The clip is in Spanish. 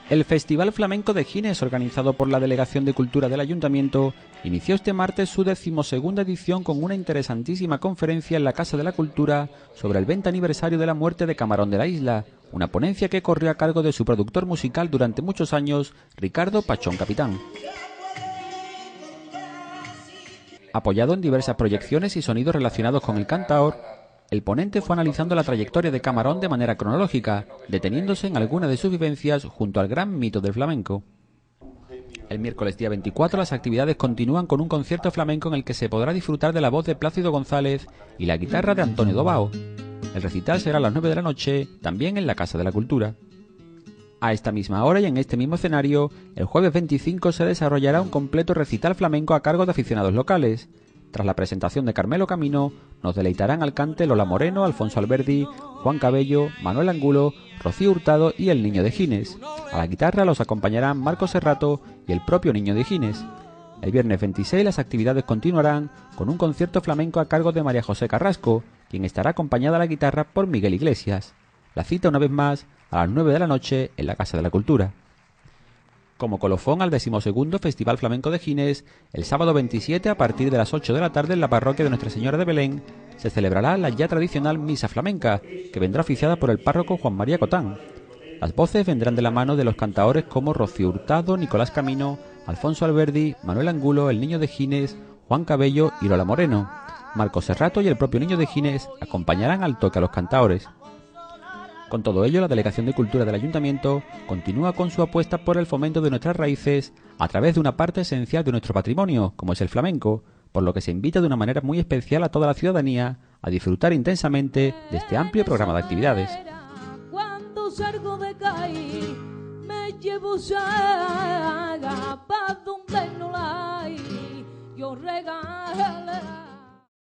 El Festival Flamenco de Gines, organizado por la Delegación de Cultura del Ayuntamiento, inició este martes su 12ª edición con una interesantísima conferencia en la Casa de la Cultura sobre el 20 aniversario de la muerte de Camarón de la Isla, una ponencia que corrió a cargo de su productor musical durante muchos años, Ricardo Pachón Capitán. Apoyado en diversas proyecciones y sonidos relacionados con el cantaor, el ponente fue analizando la trayectoria de Camarón de manera cronológica, deteniéndose en algunas de sus vivencias junto al gran mito del flamenco. El miércoles día 24 las actividades continúan con un concierto flamenco en el que se podrá disfrutar de la voz de Plácido González y la guitarra de Antonio Dobao. El recital será a las 9 de la noche, también en la Casa de la Cultura. A esta misma hora y en este mismo escenario, el jueves 25 se desarrollará un completo recital flamenco a cargo de aficionados locales. Tras la presentación de Carmelo Camino, nos deleitarán al cante Lola Moreno, Alfonso Alberdi, Juan Cabello, Manuel Angulo, Rocío Hurtado y el Niño de Gines. A la guitarra los acompañarán Marcos Serrato y el propio Niño de Gines. El viernes 26 las actividades continuarán con un concierto flamenco a cargo de María José Carrasco, quien estará acompañada a la guitarra por Miguel Iglesias. La cita una vez más a las 9 de la noche en la Casa de la Cultura. Como colofón al 12º Festival Flamenco de Gines, el sábado 27 a partir de las 8 de la tarde en la parroquia de Nuestra Señora de Belén se celebrará la ya tradicional Misa Flamenca, que vendrá oficiada por el párroco Juan María Cotán. Las voces vendrán de la mano de los cantaores como Rocío Hurtado, Nicolás Camino, Alfonso Alberdi, Manuel Angulo, el Niño de Gines, Juan Cabello y Lola Moreno. Marcos Serrato y el propio Niño de Gines acompañarán al toque a los cantaores. Con todo ello, la Delegación de Cultura del Ayuntamiento continúa con su apuesta por el fomento de nuestras raíces a través de una parte esencial de nuestro patrimonio, como es el flamenco, por lo que se invita de una manera muy especial a toda la ciudadanía a disfrutar intensamente de este amplio programa de actividades. Cuando salgo de calle, me llevo saga pa' donde no la hay, yo regalo.